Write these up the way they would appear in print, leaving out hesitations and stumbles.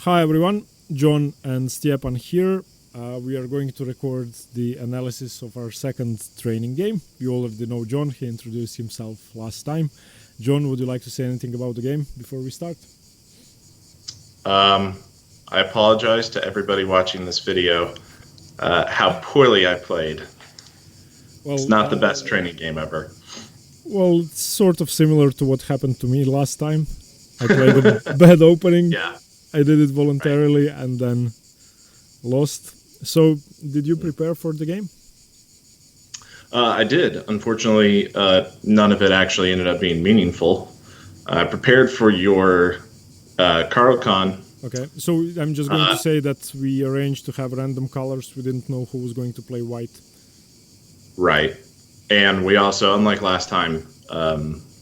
Hi everyone, Jon and Stjepan here. We are going to record the analysis of our second training game. You already know Jon, he introduced himself last time. Jon, would you like to say anything about the game before we start? I apologize to everybody watching this video how poorly I played. Well, it's not the best training game ever. Well, it's sort of similar to what happened to me last time. I played a bad opening. Yeah. I did it voluntarily and then lost. So, did you prepare for the game? I did. Unfortunately, none of it actually ended up being meaningful. I prepared for your Carl-Con. Okay, so I'm just going to say that we arranged to have random colors. We didn't know who was going to play white. Right. And we also, unlike last time,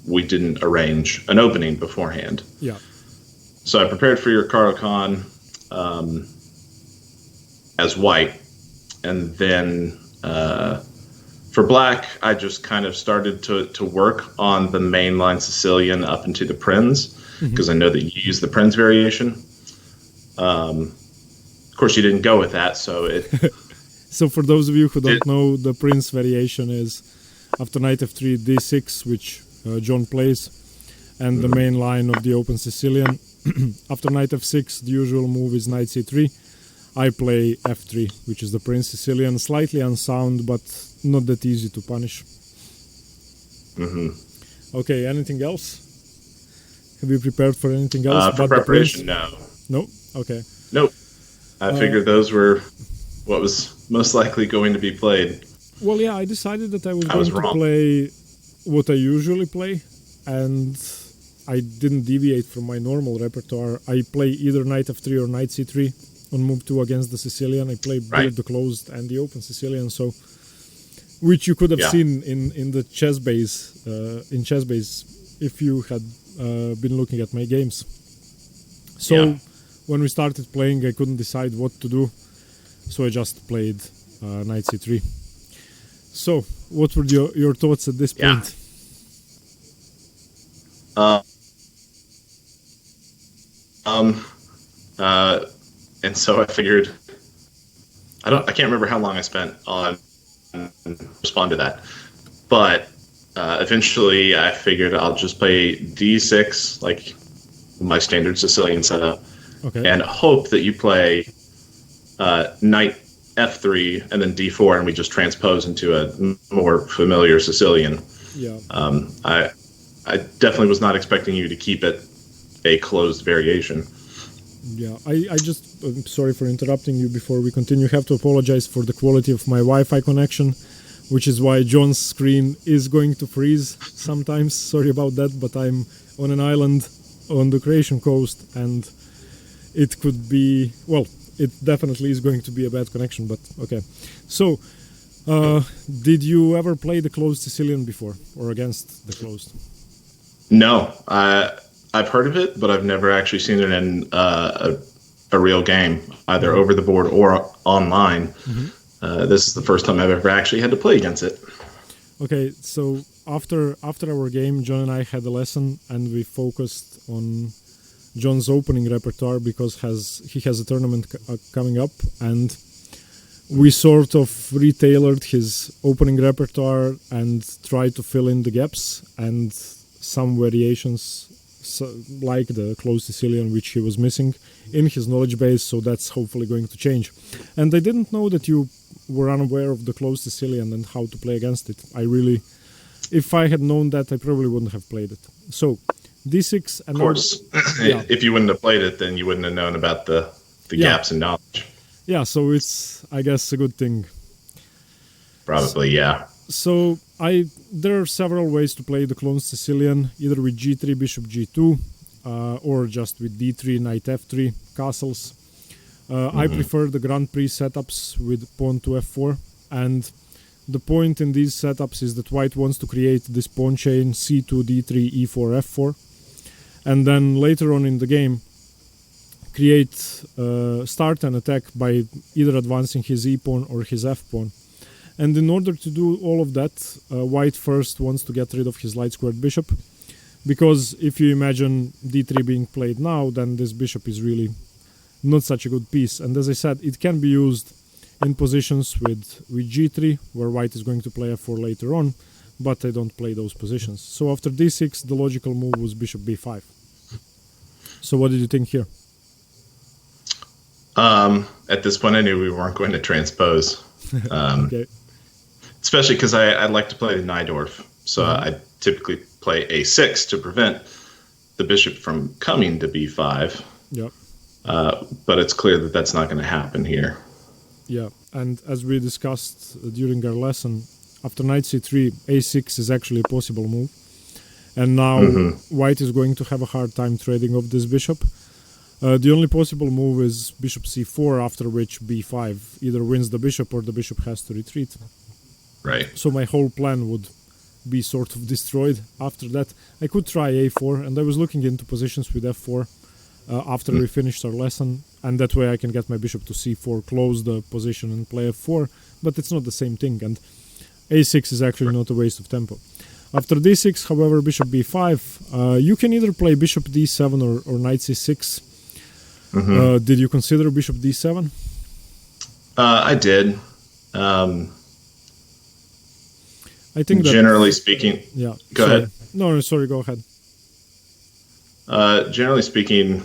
we didn't arrange an opening beforehand. Yeah. So I prepared for your Carl-Con as white. And then for black, I just kind of started to work on the mainline Sicilian up into the Prinz, because I know that you use the Prinz variation. Of course, you didn't go with that, so it... So for those of you who don't know, the Prinz variation is after knight f3, d6, which Jon plays, and the main line of the open Sicilian. After knight f6, the usual move is knight c3. I play f3, which is the Prinz Sicilian, slightly unsound, but not that easy to punish. Okay, anything else? Have you prepared for anything else? For preparation, no. No? Okay. Nope. I figured those were what was most likely going to be played. Well, yeah, I decided that I was going to play what I usually play, and I didn't deviate from my normal repertoire. I play either knight f3 or knight c3 on move 2 against the Sicilian. I play both the closed and the open Sicilian, so which you could have seen in the chess base, if you had been looking at my games. So when we started playing, I couldn't decide what to do, so I just played knight c3. So, what were your thoughts at this point? And so I figured, I can't remember how long I spent on respond to that, but eventually I figured I'll just play d6, like my standard Sicilian setup, and hope that you play knight f3 and then d4, and we just transpose into a more familiar Sicilian. Yeah. I definitely was not expecting you to keep it a closed variation. Yeah, I'm sorry for interrupting you before we continue. I have to apologize for the quality of my Wi-Fi connection, which is why Jon's screen is going to freeze sometimes. Sorry about that, but I'm on an island on the Croatian coast, and it could be, well, it definitely is going to be a bad connection, but okay. So, did you ever play the closed Sicilian before, or against the closed? No, I've heard of it, but I've never actually seen it in a real game, either over the board or online. This is the first time I've ever actually had to play against it. Okay, so after our game, Jon and I had a lesson, and we focused on Jon's opening repertoire because he has a tournament coming up, and we sort of retailored his opening repertoire and tried to fill in the gaps and some variations, like the closed Sicilian, which he was missing in his knowledge base, so that's hopefully going to change. And I didn't know that you were unaware of the closed Sicilian and how to play against it. If I had known that, I probably wouldn't have played it. So, d6... Of course. If you wouldn't have played it, then you wouldn't have known about the gaps in knowledge. Yeah, so it's, I guess, a good thing. Probably, yeah. So, there are several ways to play the closed Sicilian, either with g3, bishop g2, or just with d3, knight f3, castles. I prefer the Grand Prix setups with pawn to f4, and the point in these setups is that white wants to create this pawn chain c2, d3, e4, f4, and then later on in the game start an attack by either advancing his e-pawn or his f-pawn. And in order to do all of that, white first wants to get rid of his light squared bishop, because if you imagine d3 being played now, then this bishop is really not such a good piece. And as I said, it can be used in positions with g3, where white is going to play f4 later on, but I don't play those positions. So after d6, the logical move was bishop b5. So what did you think here? At this point, I knew we weren't going to transpose. Okay. Especially because I like to play the Najdorf. So I typically play a6 to prevent the bishop from coming to b5. Yeah. But it's clear that that's not going to happen here. Yeah, and as we discussed during our lesson, after knight c3, a6 is actually a possible move. And now white is going to have a hard time trading off this bishop. The only possible move is bishop c4, after which b5 either wins the bishop or the bishop has to retreat. Right. So my whole plan would be sort of destroyed after that. I could try a4, and I was looking into positions with f4 after we finished our lesson, and that way I can get my bishop to c4, close the position and play f4, but it's not the same thing, and a6 is actually not a waste of tempo. After d6, however, bishop b5, you can either play bishop d7 or knight c6. Did you consider bishop d7? I did. I think that, generally speaking... Yeah. Go ahead. No, sorry, go ahead. Generally speaking,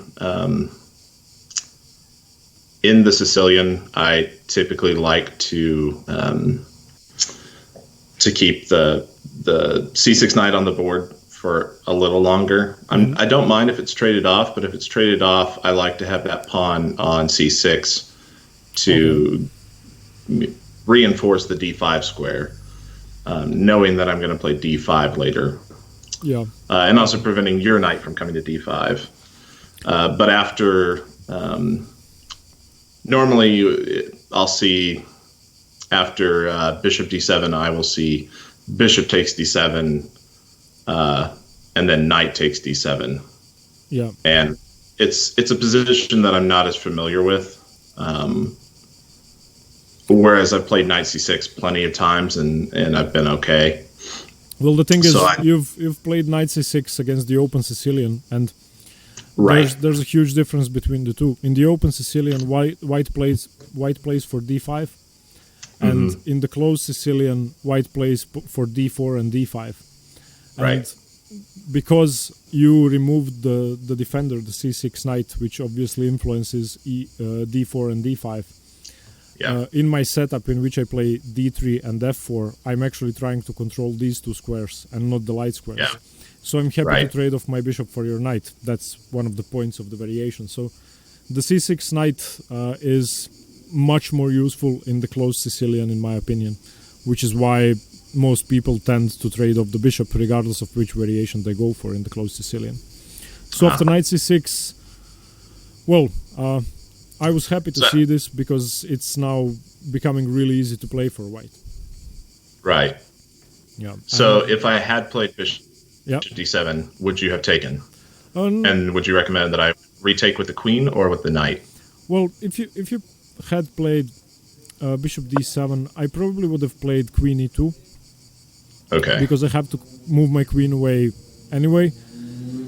in the Sicilian, I typically like to keep the c6 knight on the board for a little longer. I don't mind if it's traded off, but if it's traded off, I like to have that pawn on c6 to reinforce the d5 square, knowing that I'm going to play d5 later. Yeah. And also preventing your knight from coming to d5. But after, normally I'll see after bishop d7, I will see bishop takes d7, and then knight takes d7. Yeah. And it's a position that I'm not as familiar with. Whereas I've played knight c6 plenty of times, and I've been okay. Well, the thing is, you've played knight c6 against the open Sicilian, and there's a huge difference between the two. In the open Sicilian, white plays for d5, and in the closed Sicilian, white plays for d4 and d5. And because you removed the defender, the c6 knight, which obviously influences d4 and d5. In my setup, in which I play d3 and f4, I'm actually trying to control these two squares and not the light squares. Yeah. So I'm happy to trade off my bishop for your knight. That's one of the points of the variation. So the c6 knight is much more useful in the closed Sicilian, in my opinion, which is why most people tend to trade off the bishop, regardless of which variation they go for in the closed Sicilian. So after knight c6, well, I was happy to see this because it's now becoming really easy to play for white. Right. Yeah. So if I had played bishop d7, would you have taken? And would you recommend that I retake with the queen or with the knight? Well, if you had played bishop d7, I probably would have played queen e2. Okay. Because I have to move my queen away anyway.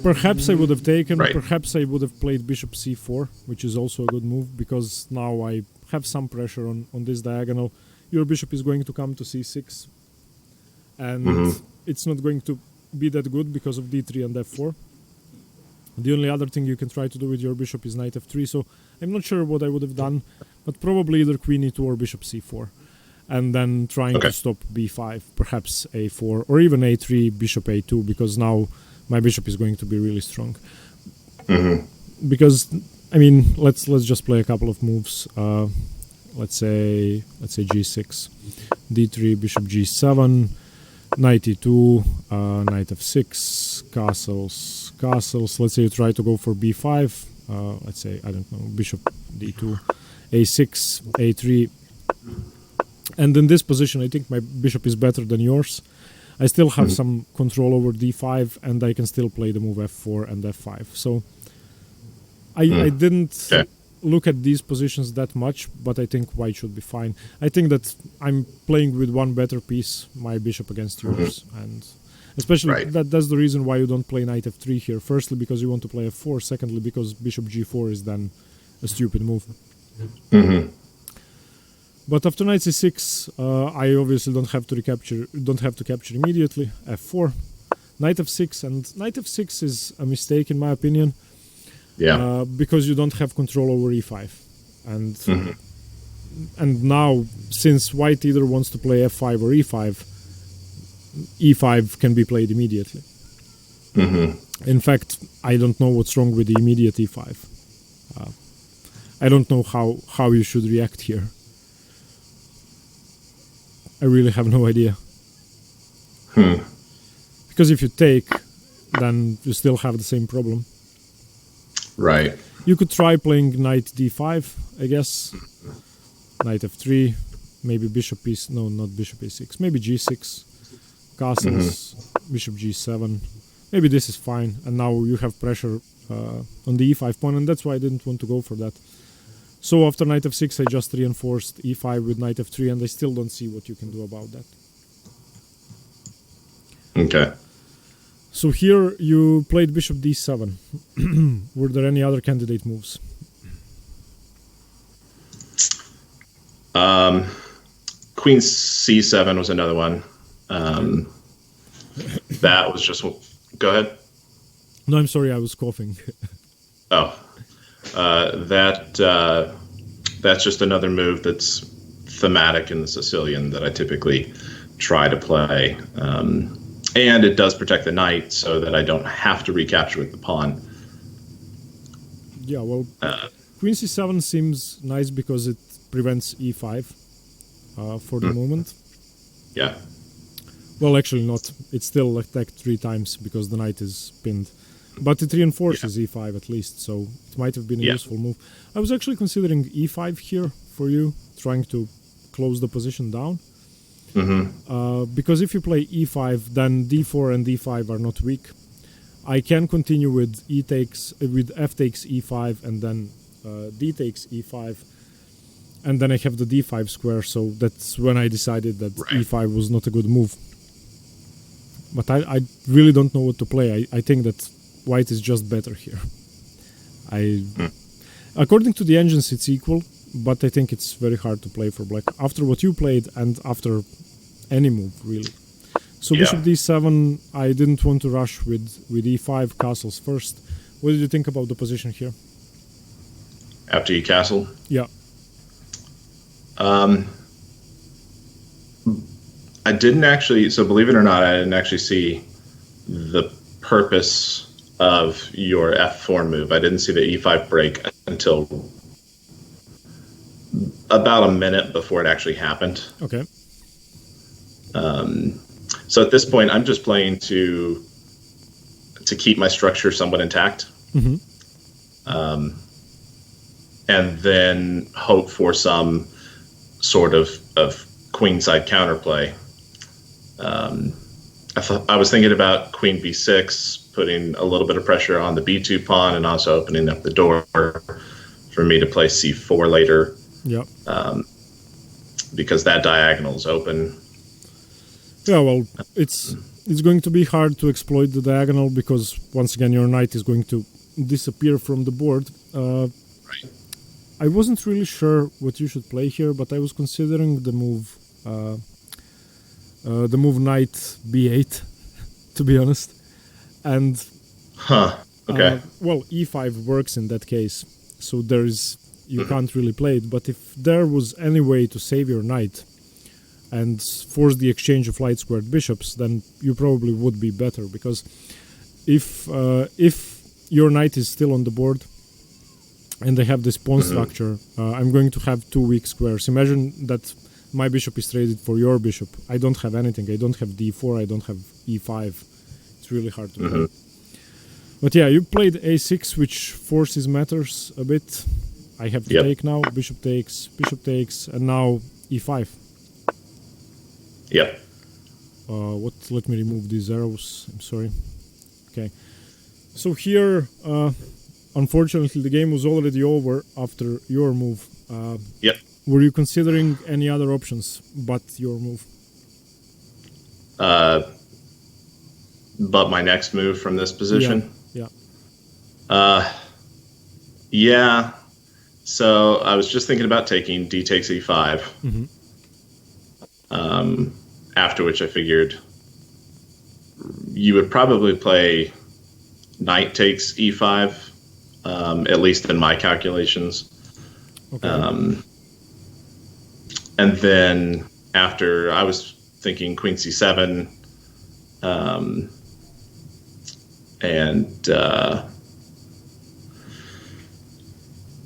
Perhaps I would have taken, perhaps I would have played bishop c4, which is also a good move, because now I have some pressure on this diagonal. Your bishop is going to come to c6, and it's not going to be that good because of d3 and f4. The only other thing you can try to do with your bishop is knight f3, so I'm not sure what I would have done, but probably either queen e2 or bishop c4. And then trying to stop b5, perhaps a4, or even a3, bishop a2, because now my bishop is going to be really strong. Because, I mean, let's just play a couple of moves. Let's say g6, d3, bishop g7, knight e2, knight f6, castles. Let's say you try to go for b5. Let's say, I don't know, bishop d2, a6, a3. And in this position, I think my bishop is better than yours. I still have some control over d5, and I can still play the move f4 and f5. So I didn't look at these positions that much, but I think white should be fine. I think that I'm playing with one better piece, my bishop against yours. And especially that's the reason why you don't play knight f3 here. Firstly, because you want to play f4. Secondly, because bishop g4 is then a stupid move. Mm-hmm. But after knight c6, I obviously don't have to capture immediately. f4, knight f6, and knight f6 is a mistake in my opinion. Yeah. Because you don't have control over e5, and Mm-hmm. and now since white either wants to play f5 or e5, e5 can be played immediately. Mm-hmm. In fact, I don't know what's wrong with the immediate e5. I don't know how you should react here. I really have no idea. Because if you take, then you still have the same problem. Right. You could try playing knight d5, I guess. Knight f3, maybe bishop e... No, not bishop a6. Maybe g6. Castles, bishop g7. Maybe this is fine. And now you have pressure on the e5 pawn, and that's why I didn't want to go for that. So after knight f6, I just reinforced e5 with knight f3, and I still don't see what you can do about that. Okay. So here you played bishop d7. Were there any other candidate moves? Queen c7 was another one. That was just... Go ahead. No, I'm sorry, I was coughing. Oh. That's just another move that's thematic in the Sicilian that I typically try to play. And it does protect the knight so that I don't have to recapture with the pawn. Yeah, well, Queen c7 seems nice because it prevents e5 for the moment. Yeah. Well, actually not. It's still attacked 3 times because the knight is pinned. But it reinforces e5 at least, so it might have been a useful move. I was actually considering e5 here for you, trying to close the position down. Because if you play e5, then d4 and d5 are not weak. I can continue with f takes e5 and then d takes e5, and then I have the d5 square. So that's when I decided that e5 was not a good move. But I really don't know what to play. I think that white is just better here. According to the engines, it's equal, but I think it's very hard to play for black after what you played and after any move, really. So bishop d7, I didn't want to rush with e5, castles first. What did you think about the position here? After you castle? Yeah. I didn't actually, so believe it or not, I didn't actually see the purpose of your f4 move. I didn't see the e5 break until about a minute before it actually happened. Okay. So at this point, I'm just playing to keep my structure somewhat intact. And then hope for some sort of queenside counterplay. I was thinking about queen b6, putting a little bit of pressure on the b2 pawn and also opening up the door for me to play c4 later. Yeah. Because that diagonal is open. Yeah, well, it's going to be hard to exploit the diagonal because once again your knight is going to disappear from the board. I wasn't really sure what you should play here, but I was considering the move knight b8, to be honest. And well, e5 works in that case, so you can't really play it. But if there was any way to save your knight and force the exchange of light squared bishops, then you probably would be better, because if your knight is still on the board and they have this pawn structure, I'm going to have 2 weak squares. Imagine that my bishop is traded for your bishop. I don't have anything. I don't have d4, I don't have e5. It's really hard to play. But yeah, you played a6, which forces matters a bit. I have to take now. Bishop takes, and now e5. Yep. Let me remove these arrows. I'm sorry. Okay. So here, unfortunately, the game was already over after your move. Yep. Were you considering any other options but your move? But my next move from this position? Yeah. Yeah. So I was just thinking about taking d takes e5. After which I figured you would probably play knight takes e5, at least in my calculations. Okay. And then after, I was thinking queen c7, and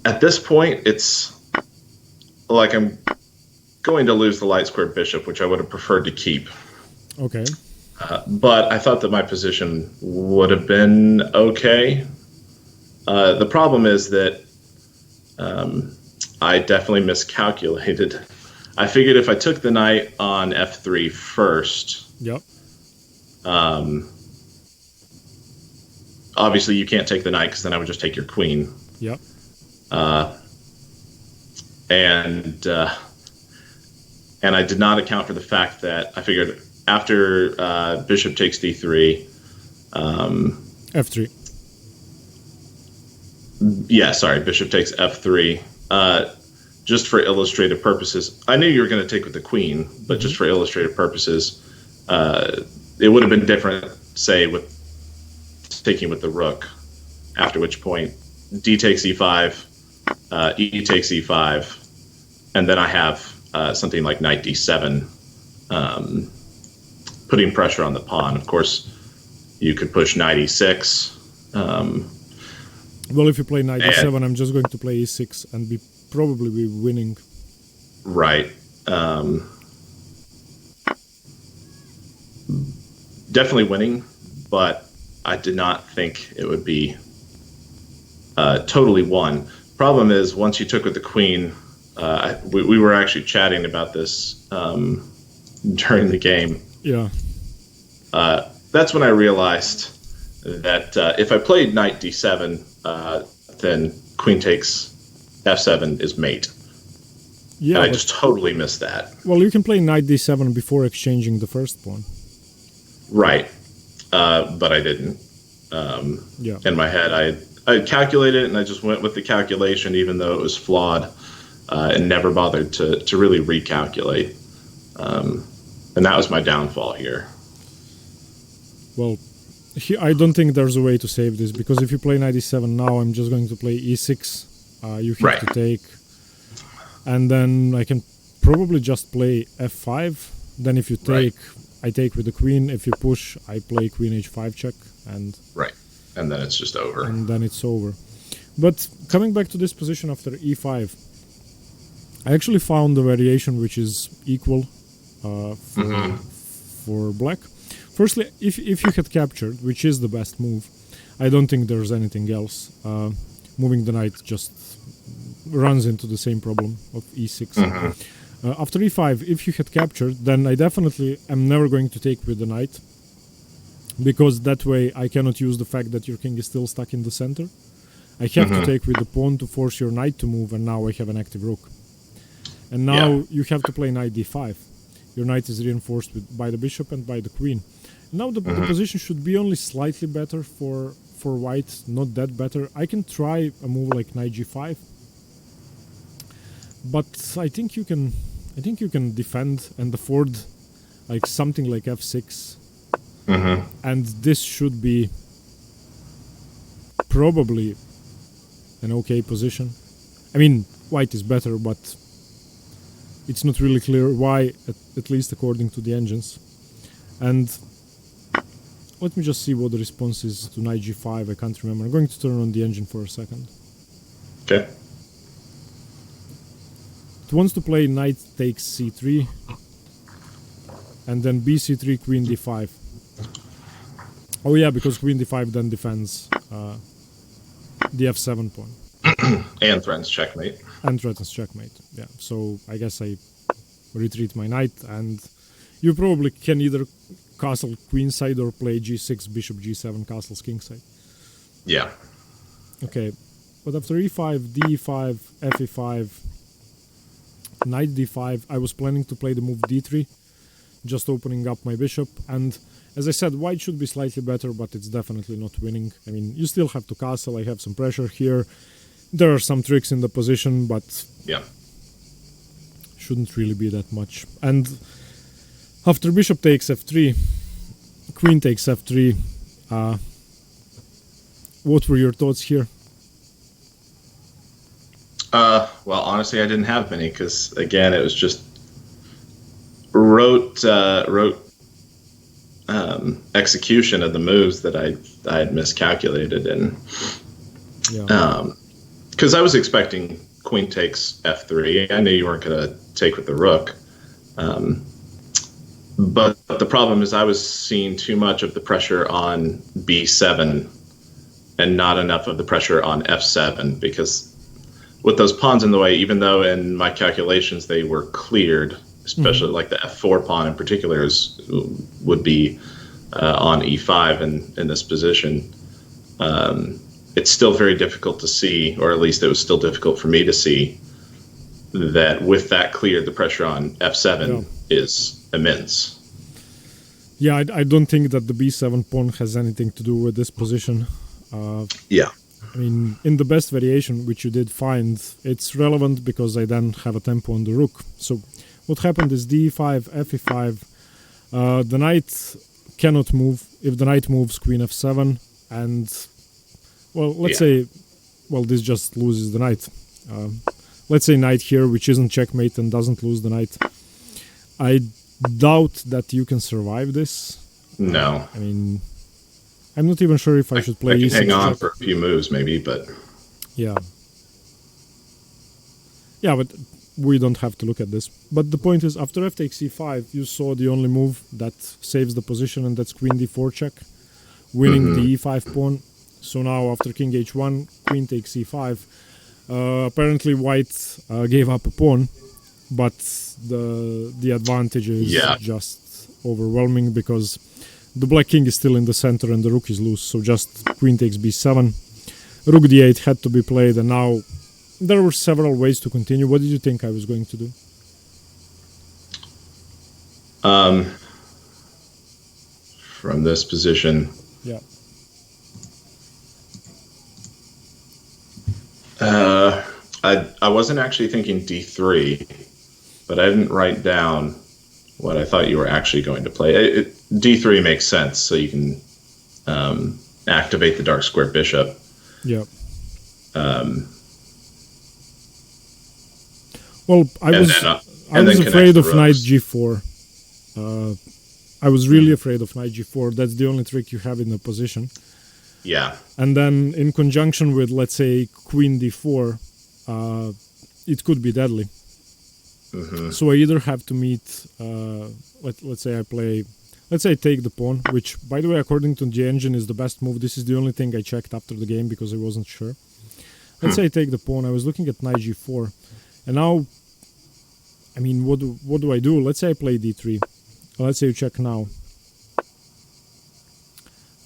at this point, it's like I'm going to lose the light square bishop, which I would have preferred to keep. Okay. But I thought that my position would have been okay. The problem is that I definitely miscalculated. I figured if I took the knight on f3 first, Yep. Obviously you can't take the knight because then I would just take your queen. Yep. And I did not account for the fact that I figured after bishop takes d3, F3. Yeah, sorry, bishop takes f3. Just for illustrative purposes, I knew you were going to take with the queen, but just for illustrative purposes, it would have been different, say, with taking with the rook, after which point d takes e5, e takes e5, and then I have something like knight d7, putting pressure on the pawn. Of course, you could push knight e6. Well, if you play knight e7, I'm just going to play e6 and probably be winning. Right. Definitely winning, but I did not think it would be totally won. Problem is, once you took with the queen, we were actually chatting about this during the game. Yeah. That's when I realized that if I played knight d7, then queen takes f7 is mate. Yeah. And I just totally missed that. Well, you can play knight d7 before exchanging the first pawn. Right. But I didn't. Yeah. In my head, I calculated it, and I just went with the calculation, even though it was flawed, and never bothered to really recalculate. And that was my downfall here. Well, I don't think there's a way to save this, because if you play knight e7 now, I'm just going to play e6. You have to take, and then I can probably just play f5. Then if you take, I take with the queen. If you push, I play queen h5 check, and and then it's just over. And then it's over. But coming back to this position after e5, I actually found a variation which is equal for black. Firstly, if you had captured, which is the best move, I don't think there's anything else. Moving the knight just runs into the same problem of e6. After e5, if you had captured, then I definitely am never going to take with the knight, because that way I cannot use the fact that your king is still stuck in the center. I have to take with the pawn to force your knight to move, and now I have an active rook. And now you have to play knight d5. Your knight is reinforced by the bishop and by the queen. Now the position should be only slightly better for white, not that better. I can try a move like knight g5, but I think you can defend and afford like something like f6. And this should be probably an okay position. I mean, white is better, but it's not really clear why, at least according to the engines. And let me just see what the response is to knight g5. I can't remember. I'm going to turn on the engine for a second. Okay. It wants to play knight takes c3, and then bc3, queen d5. Oh yeah, because queen d5 then defends the f7 pawn. And threatens checkmate. And threatens checkmate, yeah. So I guess I retreat my knight, and you probably can either castle queenside or play g6, bishop g7, castles kingside. Yeah. Okay, but after e5, d5, fe5, knight d5, I was planning to play the move d3, just opening up my bishop, and as I said, white should be slightly better, but it's definitely not winning. I mean, you still have to castle, I have some pressure here. there are some tricks in the position, but Yeah. shouldn't really be that much. And after bishop takes f3, queen takes f3. What were your thoughts here? Well, honestly, I didn't have many because, again, it was just rote execution of the moves that I had miscalculated, and because I was expecting queen takes f3. I knew you weren't going to take with the rook, but the problem is I was seeing too much of the pressure on b7 and not enough of the pressure on f7, because with those pawns in the way, even though in my calculations they were cleared, especially like the f4 pawn in particular would be on e5 in this position, it's still very difficult to see, or at least it was still difficult for me to see, that with that cleared, the pressure on f7 is immense. Yeah, I don't think that the b7 pawn has anything to do with this position. I mean, in the best variation, which you did find, it's relevant because I then have a tempo on the rook. So what happened is d5, fe5, the knight cannot move. If the knight moves, queen f7, and, well, let's say, well, this just loses the knight. Let's say knight here, which isn't checkmate and doesn't lose the knight. I doubt that you can survive this. No. I mean, I'm not even sure if I should play I can e6 hang on check. for a few moves, maybe, but... Yeah, but we don't have to look at this. But the point is, after f takes e5, you saw the only move that saves the position, and that's queen d4 check, winning the e5 pawn. So now, after king h1, queen takes e5. Apparently, white gave up a pawn, but the advantage is just overwhelming because the black king is still in the center and the rook is loose. So just queen takes b7. Rook d8 had to be played, and now there were several ways to continue. What did you think I was going to do? From this position... Yeah. I wasn't actually thinking d3, but I didn't write down what I thought you were actually going to play. D3 makes sense, so you can activate the dark square bishop. Yeah. Well, I was afraid of knight g4. I was really afraid of knight g4. That's the only trick you have in the position. Yeah. And then in conjunction with, let's say, queen d4, it could be deadly. So I either have to meet, let's say I take the pawn, which, by the way, according to the engine is the best move. This is the only thing I checked after the game because I wasn't sure. Let's say I take the pawn. I was looking at knight g4. And now, I mean, what do I do? Let's say I play d3. Let's say you check now.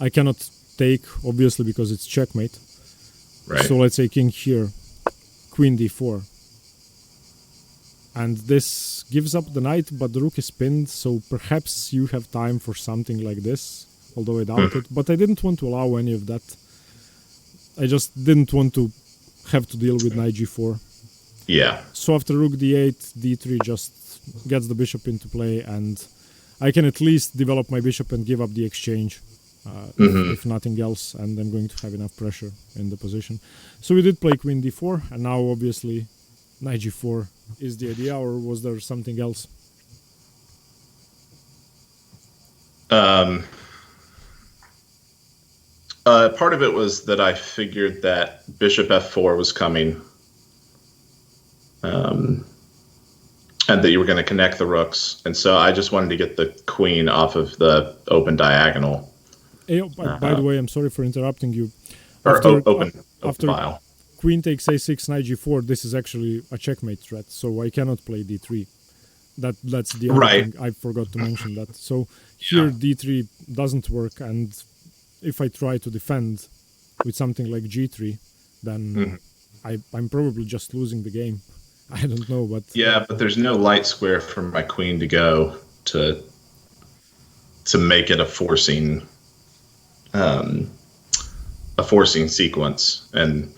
I cannot take, obviously, because it's checkmate. Right. So let's say king here, queen d4. And this gives up the knight, but the rook is pinned, so perhaps you have time for something like this, although I doubt it. But I didn't want to allow any of that. I just didn't want to have to deal with knight g4. Yeah. So after rook d8, d3 just gets the bishop into play, and I can at least develop my bishop and give up the exchange, if nothing else, and I'm going to have enough pressure in the position. So we did play queen d4, and now obviously knight g4 is the idea, or was there something else? Part of it was that I figured that bishop f4 was coming, and that you were going to connect the rooks, and so I just wanted to get the queen off of the open diagonal. By the way, I'm sorry for interrupting you. Open file. Queen takes a6, knight g4, this is actually a checkmate threat, so I cannot play d3. That's the other thing. I forgot to mention that. So here d3 doesn't work, and if I try to defend with something like g3, then I'm probably just losing the game. I don't know, but... Yeah, but there's no light square for my queen to go to make it a forcing sequence. And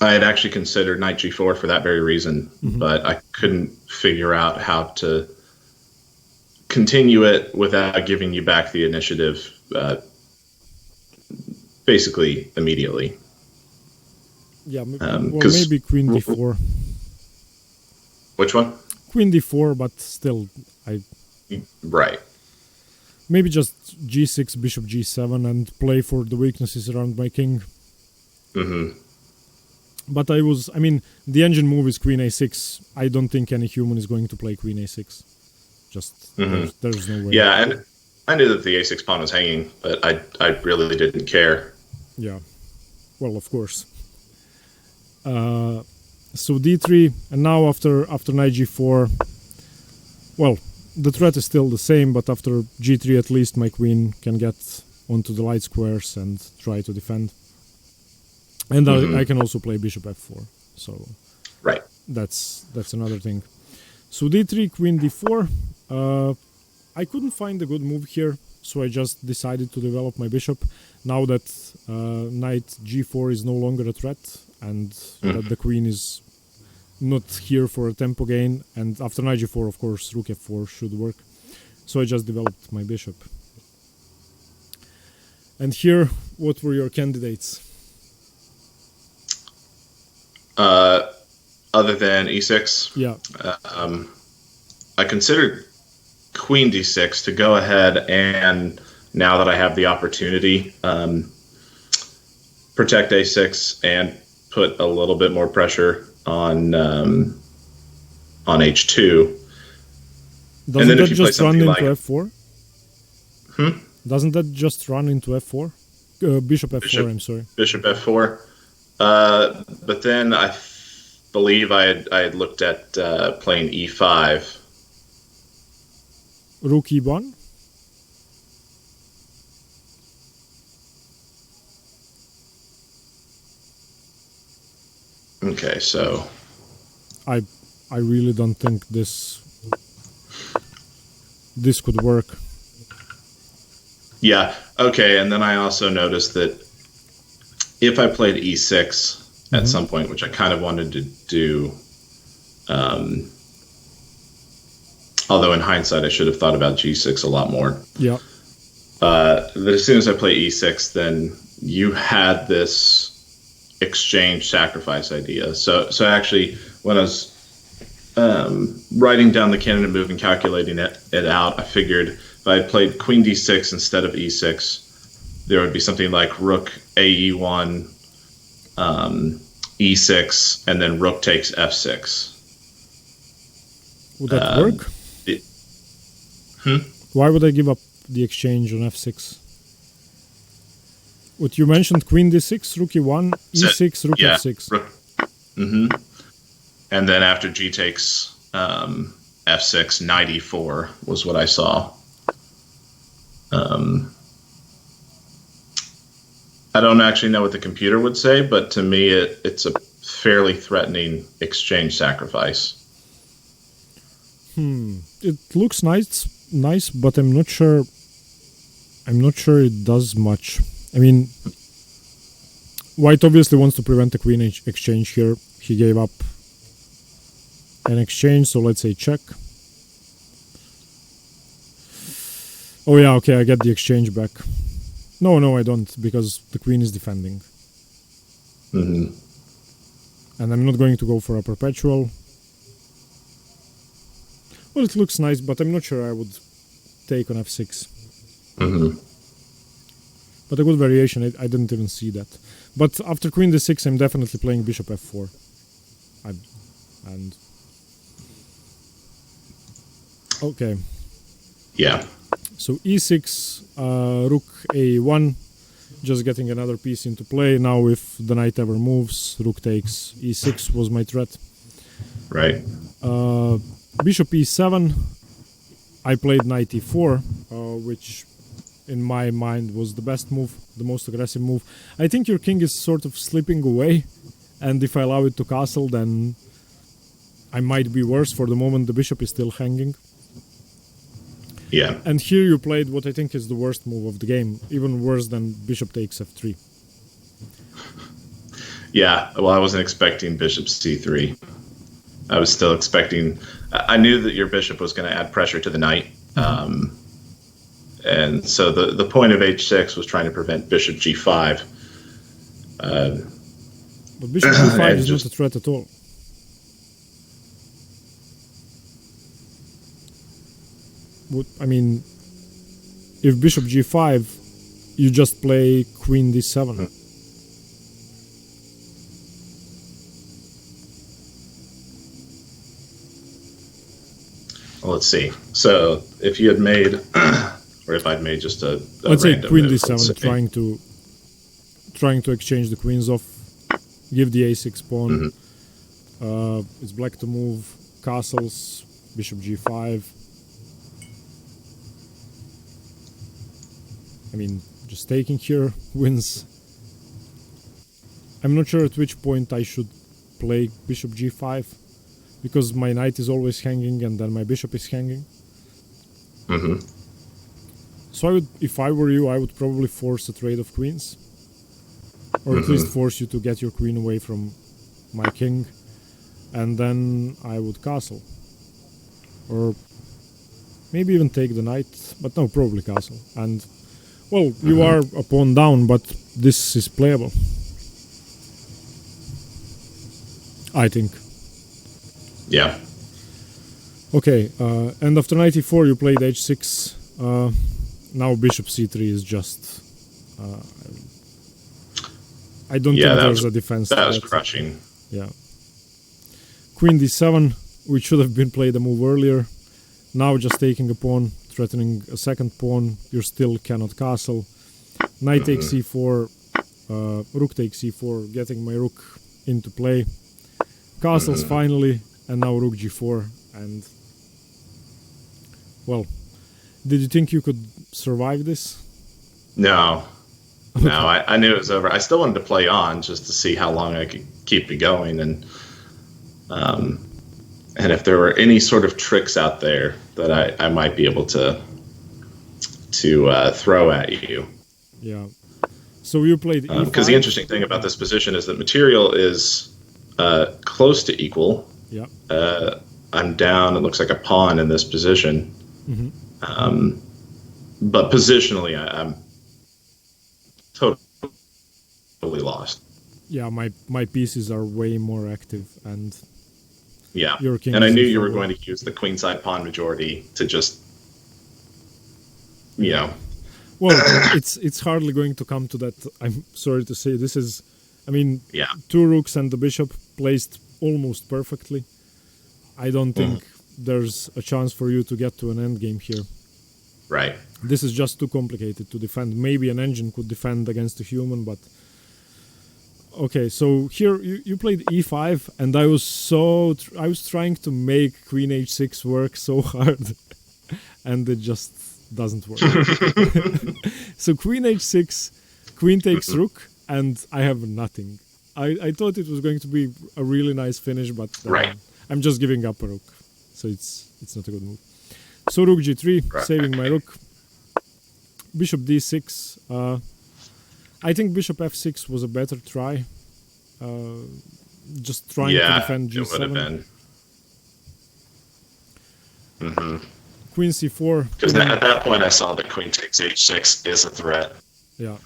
I had actually considered knight g4 for that very reason, but I couldn't figure out how to continue it without giving you back the initiative basically immediately. Yeah, maybe queen d4. Which one? Queen d4, but still, Right. maybe just g6, bishop g7, and play for the weaknesses around my king. But the engine move is queen a6. I don't think any human is going to play queen a6. Just, there's no way. Yeah, and I knew that the a6 pawn was hanging, but I really didn't care. Yeah. Well, of course. So d3, and now after knight g4, well, the threat is still the same, but after g3 at least my queen can get onto the light squares and try to defend. And I can also play bishop f4, so right. That's another thing. So d3, queen d4. I couldn't find a good move here, so I just decided to develop my bishop. Now that knight g4 is no longer a threat, and that the queen is not here for a tempo gain, and after knight g4, of course, rook f4 should work. So I just developed my bishop. And here, what were your candidates? Other than e6, Yeah. I considered queen d6 to go ahead and, now that I have the opportunity, protect a6 and put a little bit more pressure on h2. Doesn't that just run into like f4? Doesn't that just run into f4? Bishop f4, I'm sorry. Bishop f4. But then I believe I had looked at playing e5. Rook e1? Okay, so I really don't think this could work. Yeah, okay, and then I also noticed that if I played e6 at some point, which I kind of wanted to do, although in hindsight I should have thought about g6 a lot more. Yeah. That as soon as I play e6, then you had this exchange sacrifice idea. So actually, when I was writing down the candidate move and calculating it out, I figured if I had played queen d6 instead of e6, there would be something like rook ae1, e6, and then rook takes f6. Would that work? Why would I give up the exchange on f6? What you mentioned, queen d6, rook e1, e6, rook f6. And then after g takes f6, knight e4 was what I saw. I don't actually know what the computer would say, but to me it's a fairly threatening exchange sacrifice. It looks nice, but I'm not sure it does much. I mean, white obviously wants to prevent a queen exchange here. He gave up an exchange, so let's say check. Oh yeah, okay, I get the exchange back. No, I don't, because the queen is defending. And I'm not going to go for a perpetual. Well, it looks nice, but I'm not sure I would take on f6. But a good variation, I didn't even see that. But after queen d6, I'm definitely playing bishop f4. Okay. Yeah. So e6, rook a1, just getting another piece into play. Now if the knight ever moves, rook takes e6 was my threat. Right. Bishop e7, I played knight e4, which in my mind was the best move, the most aggressive move. I think your king is sort of slipping away, and if I allow it to castle, then I might be worse. For the moment, the bishop is still hanging. Yeah. And here you played what I think is the worst move of the game, even worse than bishop takes f3. Yeah, well, I wasn't expecting bishop c3. I was still expecting. I knew that your bishop was going to add pressure to the knight, and so the point of h6 was trying to prevent bishop g5. But bishop g5 is not a threat at all. I mean, if bishop g5, you just play queen d7. Well, let's see. So if you had made, or if I'd made just a let's say queen move, d7, trying to exchange the queens off, give the a6 pawn. It's black to move, castles, bishop g5. I mean, just taking here wins. I'm not sure at which point I should play bishop g5, because my knight is always hanging and then my bishop is hanging. So I would, if I were you, I would probably force a trade of queens, or at least force you to get your queen away from my king, and then I would castle, or maybe even take the knight, but no, probably castle. And well, you are a pawn down, but this is playable, I think. Yeah. Okay, and after knight e4 you played h6. Now bishop c3 is just... I don't think there's a defense. That was crushing. Yeah. Queen d7, which should have been played a move earlier. Now just taking a pawn, threatening a second pawn. You still cannot castle. Knight takes c4, rook takes c4, getting my rook into play. Castles finally, and now rook g4. And well, did you think you could survive this? No. No, I knew it was over. I still wanted to play on just to see how long I could keep it going, and if there were any sort of tricks out there that I might be able to throw at you. Yeah. So you played e5. Because the interesting thing about this position is that material is close to equal. Yeah. I'm down. It looks like a pawn in this position. But positionally, I'm totally lost. Yeah, my pieces are way more active, and yeah, your king. And I knew you were going to use the queenside pawn majority to just, Well, it's hardly going to come to that. I'm sorry to say, this is, I mean, two rooks and the bishop placed almost perfectly. I don't think there's a chance for you to get to an endgame here. Right. This is just too complicated to defend. Maybe an engine could defend against a human, but... Okay, so here you played e5, and I was trying to make queen h6 work so hard, and it just doesn't work. So queen h6, queen takes rook, and I have nothing. I thought it was going to be a really nice finish, but I'm just giving up a rook, so it's not a good move. So rook g3, saving my rook. Bishop d6. I think bishop f6 was a better try. Just trying to defend g7. It would have been. Queen c4. Because at that point I saw that queen takes h6 is a threat. Yeah.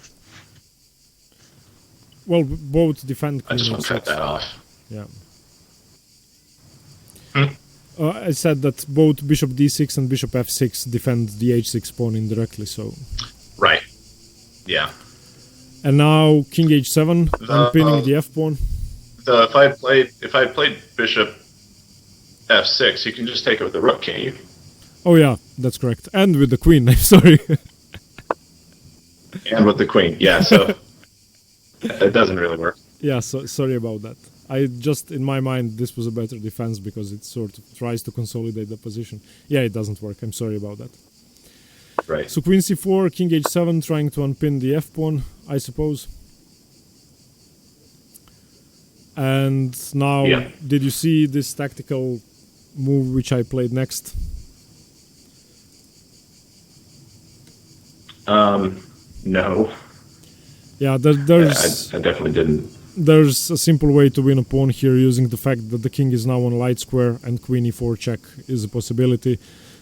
Well, both defend queen I just want to cut that off. Yeah. I said that both bishop d6 and bishop f6 defend the h6 pawn indirectly, so... Right. Yeah. And now king h7, unpinning the f pawn. So if I played bishop f6, you can just take it with the rook, can't you? Oh yeah, that's correct. And with the queen, I'm sorry. And with the queen, yeah, so it doesn't really work. Yeah, so sorry about that. I just, in my mind, this was a better defense because it sort of tries to consolidate the position. Yeah, it doesn't work. I'm sorry about that. Right. So queen c4, king h7, trying to unpin the f pawn, I suppose. And now, did you see this tactical move which I played next? No. Yeah, there's... I definitely didn't. there's a simple way to win a pawn here using the fact that the king is now on light square and queen e4 check is a possibility.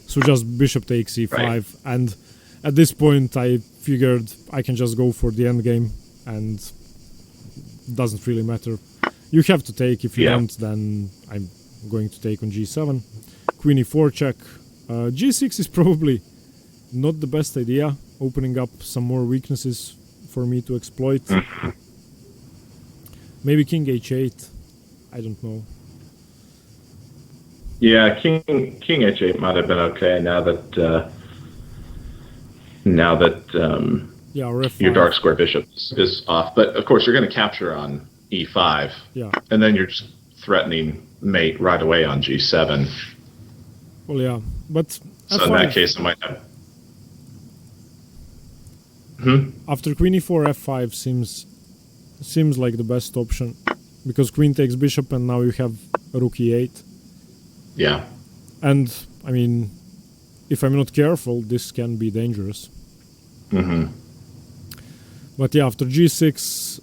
So just bishop takes e5, Right. and at this point I figured I can just go for the endgame, and doesn't really matter. You have to take. If you Yeah. don't, then I'm going to take on g7. Queen e4 check. G6 is probably not the best idea, opening up some more weaknesses for me to exploit. Maybe king h8. I don't know. Yeah, king h8 might have been okay now that Yeah, or f5. your dark square bishop is off. But of course, you're going to capture on e5, Yeah. and then you're just threatening mate right away on g7. Well, yeah, but So in that case, I might have. after queen e4, f5 seems like the best option, because queen takes bishop, and now you have rook e8. Yeah. And I mean, if I'm not careful, this can be dangerous. But yeah, after g6,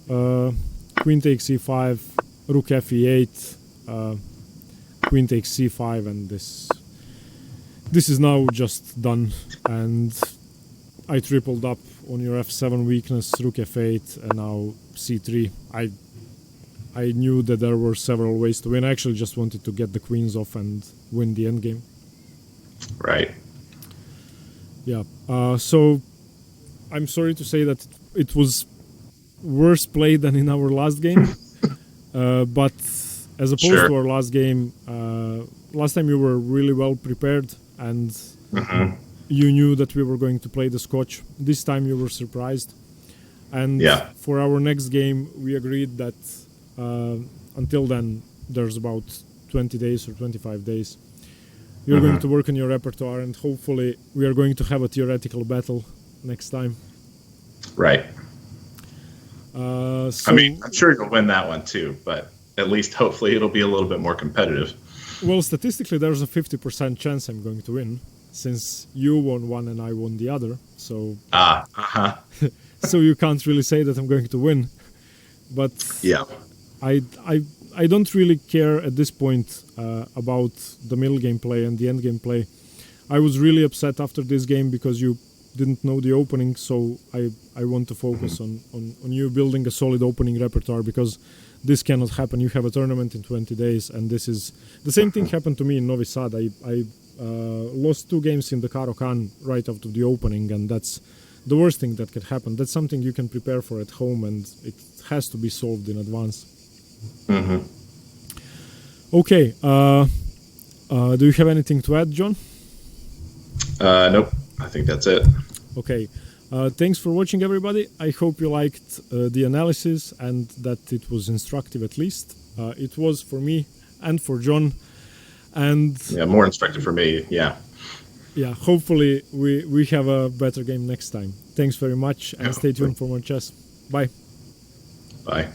queen takes e5, rook f e8, queen takes c5, and this is now just done. And I tripled up on your f7 weakness, rook f8, and now c3. I knew that there were several ways to win. I actually just wanted to get the queens off and win the endgame. Right. Yeah. So I'm sorry to say that it was worse played than in our last game. But as opposed Sure. to our last game, last time you were really well prepared, and you knew that we were going to play the Scotch. This time you were surprised. And Yeah. for our next game, we agreed that until then, there's about 20 days or 25 days. You're going to work on your repertoire, and hopefully we are going to have a theoretical battle next time. Right. So, I mean, I'm sure you'll win that one too, but at least hopefully it'll be a little bit more competitive. well, statistically, there's a 50% chance I'm going to win, since you won one and I won the other. So, so you can't really say that I'm going to win. But Yeah. I don't really care at this point about the middle game play and the end game play. I was really upset after this game because you didn't know the opening, so I want to focus on you building a solid opening repertoire, because this cannot happen. You have a tournament in 20 days, and this is the same thing happened to me in Novi Sad. I lost 2 games in the Karo-Kan right after the opening, and that's the worst thing that could happen. That's something you can prepare for at home, and it has to be solved in advance. Okay. Do you have anything to add, John? Nope. I think that's it. Okay. Thanks for watching, everybody. I hope you liked the analysis and that it was instructive at least. It was for me and for John. And Yeah, more instructive for me. Yeah. yeah, hopefully we have a better game next time. Thanks very much, and stay tuned for more chess. Bye. Bye.